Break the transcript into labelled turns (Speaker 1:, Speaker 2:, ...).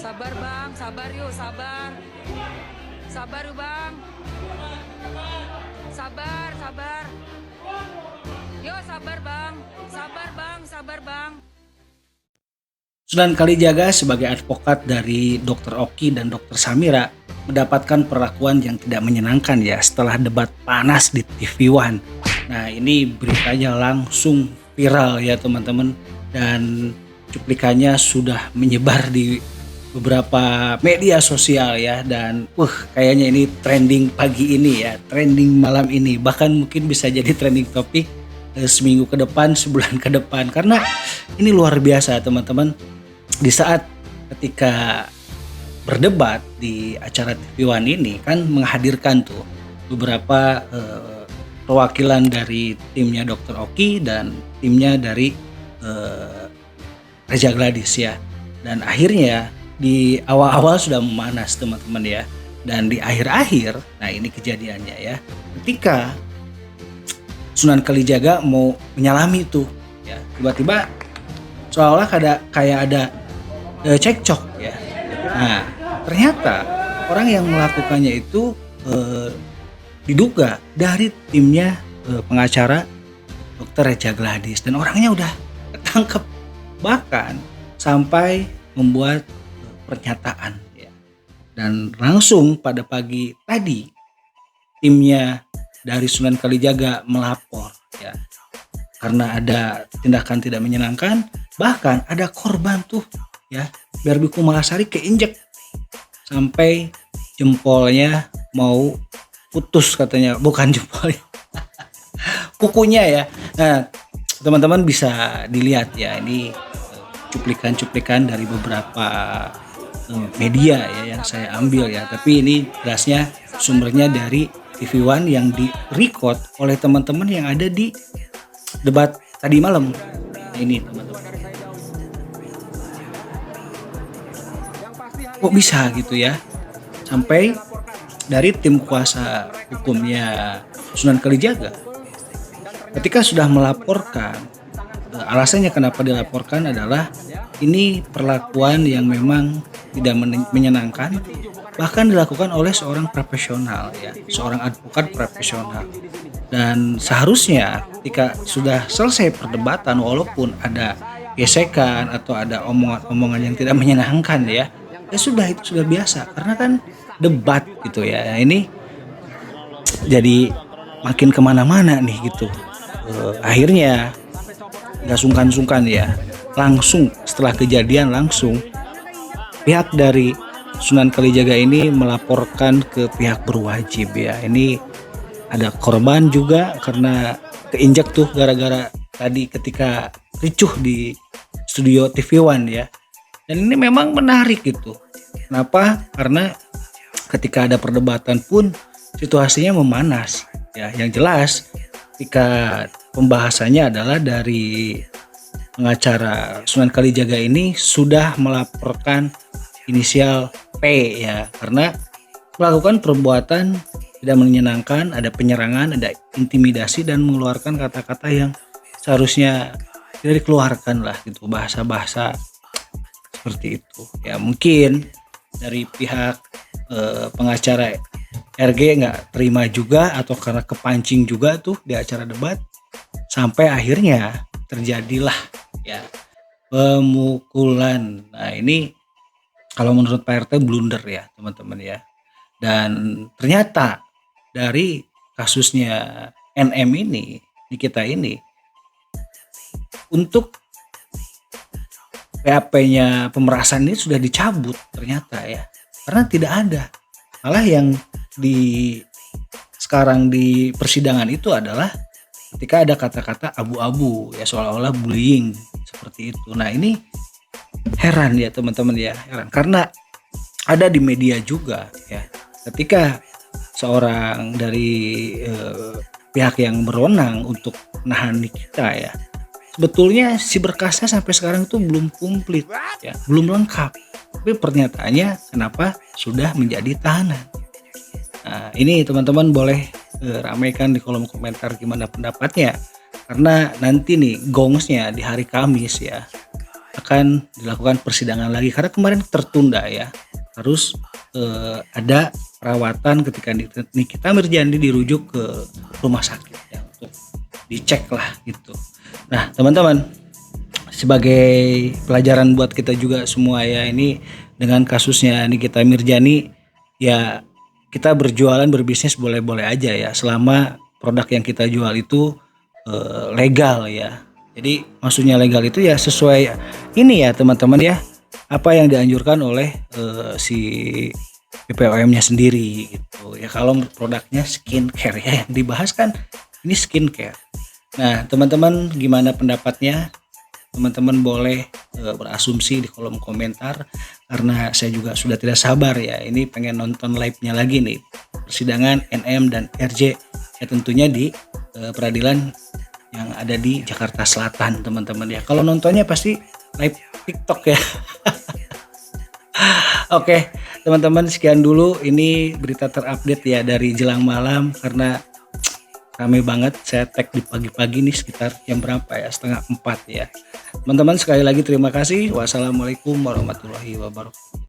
Speaker 1: Sabar bang, sabar yuk, sabar. Sabar yuk bang. Sabar, sabar. Yuk sabar bang, sabar bang, sabar bang.
Speaker 2: Sunan Kalijaga sebagai advokat dari Dr. Oki dan Dr. Samira mendapatkan perlakuan yang tidak menyenangkan ya setelah debat panas di TV One. Nah ini beritanya langsung viral ya teman-teman, dan cuplikannya sudah menyebar di beberapa media sosial ya, dan kayaknya ini trending pagi ini ya, trending malam ini, bahkan mungkin bisa jadi trending topik seminggu ke depan, sebulan ke depan, karena ini luar biasa teman-teman. Di saat ketika berdebat di acara TV One ini kan menghadirkan tuh beberapa perwakilan dari timnya Dr. Oki dan timnya dari Reza Gladys ya, dan akhirnya di awal-awal sudah memanas teman-teman ya, dan di akhir-akhir nah ini kejadiannya ya, ketika Sunan Kalijaga mau menyalami tuh ya, tiba-tiba seolah kayak ada cekcok ya. Nah ternyata orang yang melakukannya itu diduga dari timnya pengacara Dr. Reza Gladys, dan orangnya udah ketangkep, bahkan sampai membuat pernyataan ya. Dan langsung pada pagi tadi timnya dari Sunan Kalijaga melapor ya, karena ada tindakan tidak menyenangkan, bahkan ada korban tuh ya, Barbie Kumalasari keinjek sampai jempolnya mau putus katanya, bukan jempolnya kukunya ya. Nah teman-teman bisa dilihat ya, ini cuplikan-cuplikan dari beberapa media ya yang saya ambil ya, tapi ini jelasnya sumbernya dari TV One yang di record oleh teman-teman yang ada di debat tadi malam. Nah, ini teman-teman, kok bisa gitu ya, sampai dari tim kuasa hukumnya Sunan Kalijaga ketika sudah melaporkan, alasannya kenapa dilaporkan adalah ini perlakuan yang memang tidak menyenangkan, bahkan dilakukan oleh seorang profesional ya, seorang advokat profesional. Dan seharusnya ketika sudah selesai perdebatan, walaupun ada gesekan atau ada omongan-omongan yang tidak menyenangkan ya, ya sudah, itu sudah biasa karena kan debat gitu ya. Ini jadi makin kemana-mana nih gitu. Akhirnya nggak sungkan-sungkan ya, langsung setelah kejadian langsung pihak dari Sunan Kalijaga ini melaporkan ke pihak berwajib ya. Ini ada korban juga karena keinjak tuh gara-gara tadi ketika ricuh di studio TV One ya. Dan ini memang menarik gitu. Kenapa? Karena ketika ada perdebatan pun situasinya memanas ya. Yang jelas ketika pembahasannya adalah dari pengacara Sunan Kalijaga ini sudah melaporkan inisial P ya, karena melakukan perbuatan tidak menyenangkan, ada penyerangan, ada intimidasi, dan mengeluarkan kata-kata yang seharusnya tidak dikeluarkan lah gitu, bahasa-bahasa seperti itu ya. Mungkin dari pihak pengacara RG nggak terima juga, atau karena kepancing juga tuh di acara debat, sampai akhirnya terjadilah ya pemukulan. Nah ini kalau menurut Pak RT blunder ya teman-teman ya. Dan ternyata dari kasusnya NM ini, Nikita ini, untuk PAP-nya pemerasan ini sudah dicabut ternyata ya, karena tidak ada. Malah yang sekarang di persidangan itu adalah ketika ada kata-kata abu-abu ya, seolah-olah bullying seperti itu. Nah ini heran ya teman-teman ya, heran karena ada di media juga ya, ketika seorang dari pihak yang berwenang untuk menahan Nikita ya, sebetulnya si berkasnya sampai sekarang itu belum komplit ya, belum lengkap, tapi pernyataannya kenapa sudah menjadi tahanan. Nah ini teman-teman boleh ramaikan di kolom komentar gimana pendapatnya, karena nanti nih gongsnya di hari Kamis ya, akan dilakukan persidangan lagi karena kemarin tertunda ya. Harus ada perawatan ketika Nikita Mirjandi dirujuk ke rumah sakit ya untuk dicek lah gitu. Nah teman-teman, sebagai pelajaran buat kita juga semua ya, ini dengan kasusnya Nikita Mirjani ya, kita berjualan berbisnis boleh-boleh aja ya selama produk yang kita jual itu legal ya. Jadi maksudnya legal itu ya sesuai ini ya teman-teman ya, apa yang dianjurkan oleh si BPOM-nya sendiri gitu ya. Kalau produknya skincare ya yang dibahas kan ini skincare. Nah teman-teman gimana pendapatnya? Teman-teman boleh berasumsi di kolom komentar karena saya juga sudah tidak sabar ya, ini pengen nonton live-nya lagi nih persidangan NM dan RJ ya, tentunya di peradilan yang ada di Jakarta Selatan teman-teman ya. Kalau nontonnya pasti live TikTok ya. Oke teman-teman, sekian dulu ini berita terupdate ya dari jelang malam karena rame banget. Saya tag di pagi-pagi nih sekitar jam berapa ya, 3:30 ya. Teman-teman sekali lagi terima kasih. Wassalamualaikum warahmatullahi wabarakatuh.